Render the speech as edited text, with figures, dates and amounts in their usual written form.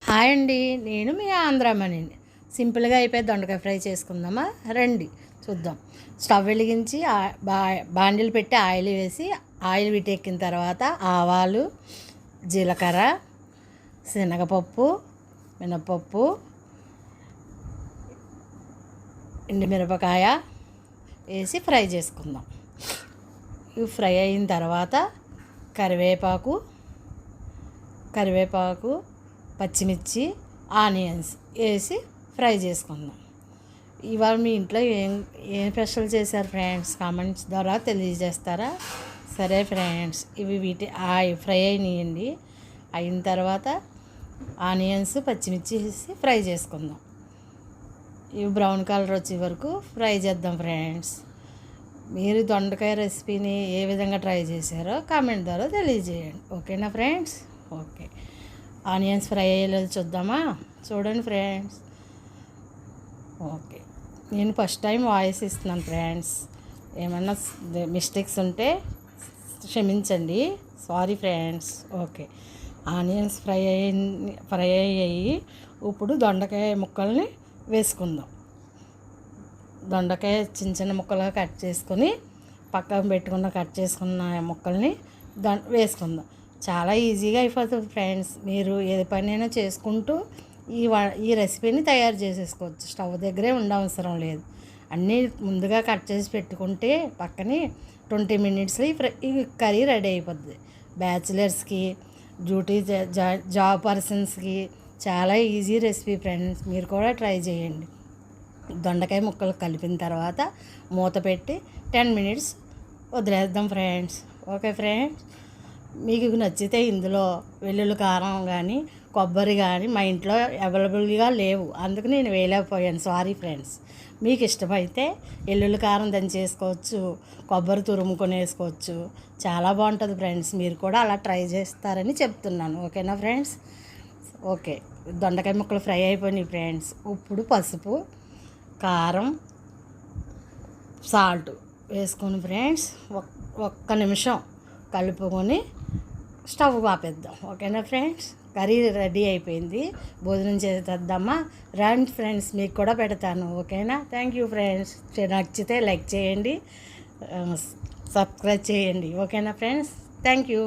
Hi అండి, నేను మీ ఆంధ్రామణిని. సింపుల్గా అయిపోయి దొండకాయ ఫ్రై చేసుకుందామా రండి చూద్దాం. స్టవ్ వెలిగించి బాండిల్ పెట్టి ఆయిల్ వేసి ఆయిల్ వీటెక్కిన తర్వాత ఆవాలు, జీలకర్ర, శనగపప్పు, మినపప్పు, ఎండుమిరపకాయ వేసి ఫ్రై చేసుకుందాం. ఇవి ఫ్రై అయిన తర్వాత కరివేపాకు, పచ్చిమిర్చి, ఆనియన్స్ వేసి ఫ్రై చేసుకుందాం. ఇవాళ మీ ఇంట్లో ఏం స్పెషల్ చేశారు ఫ్రెండ్స్? కామెంట్స్ ద్వారా తెలియజేస్తారా? సరే ఫ్రెండ్స్, ఇవి ఫ్రై అయినాయండి. అయిన తర్వాత ఆనియన్స్, పచ్చిమిర్చి వేసి ఫ్రై చేసుకుందాం. ఇవి బ్రౌన్ కలర్ వచ్చే వరకు ఫ్రై చేద్దాం ఫ్రెండ్స్. మీరు దొండకాయ రెసిపీని ఏ విధంగా ట్రై చేశారో కామెంట్ ద్వారా తెలియజేయండి. ఓకేనా ఫ్రెండ్స్? ఓకే, ఆనియన్స్ ఫ్రై అయ్యేలేదు చూద్దామా? చూడండి ఫ్రెండ్స్. ఓకే, నేను ఫస్ట్ టైం వాయిస్ ఇస్తున్నాను ఫ్రెండ్స్. ఏమన్నా మిస్టేక్స్ ఉంటే క్షమించండి, sorry friends. Okay, onions fry అయ్యాయి. ఇప్పుడు దొండకాయ ముక్కల్ని వేసుకుందాం. దొండకాయ చిన్న చిన్న ముక్కలుగా కట్ చేసుకొని పక్కన కట్ చేసుకున్న ముక్కల్ని వేసుకుందాం. చాలా ఈజీగా అయిపోతుంది ఫ్రెండ్స్. మీరు ఏ పనైనా చేసుకుంటూ ఈ రెసిపీని తయారు చేసేసుకోవచ్చు. స్టవ్ దగ్గరే ఉండవసరం లేదు. అన్నీ ముందుగా కట్ చేసి పెట్టుకుంటే పక్కనే 20 మినిట్స్లో ఈ కర్రీ రెడీ అయిపోద్ది. బ్యాచిలర్స్కి, డ్యూటీ జాబ్ పర్సన్స్కి చాలా ఈజీ రెసిపీ ఫ్రెండ్స్. మీరు కూడా ట్రై చేయండి. దొండకాయ ముక్కలు కలిపిన తర్వాత మూత పెట్టి 10 మినిట్స్ వదిలేద్దాం ఫ్రెండ్స్. ఓకే ఫ్రెండ్స్, మీకు నచ్చితే ఇందులో వెల్లుల్లి కారం కానీ కొబ్బరి కానీ మా ఇంట్లో అవైలబుల్గా లేవు, అందుకు నేను వేయలేకపోయాను, సారీ ఫ్రెండ్స్. మీకు ఇష్టమైతే వెల్లుల్లి కారం చేసుకోవచ్చు, కొబ్బరి తురుముకొని వేసుకోవచ్చు. చాలా బాగుంటుంది ఫ్రెండ్స్. మీరు కూడా అలా ట్రై చేస్తారని చెప్తున్నాను. ఓకేనా ఫ్రెండ్స్? ఓకే, దొండకాయ ముక్కలు ఫ్రై అయిపోయినాయి ఫ్రెండ్స్. ఇప్పుడు పసుపు, కారం, సాల్ట్ వేసుకొని ఫ్రెండ్స్ ఒక్క నిమిషం కలుపుకొని స్టవ్ ఆపేద్దాం. ఓకేనా ఫ్రెండ్స్? కర్రీ రెడీ అయిపోయింది. భోజనం చేద్దామా రండి ఫ్రెండ్స్, మీకు కూడా పెడతాను. ఓకేనా? Thank you friends. నచ్చితే లైక్ చేయండి, సబ్స్క్రైబ్ చేయండి. ఓకేనా ఫ్రెండ్స్? Thank you.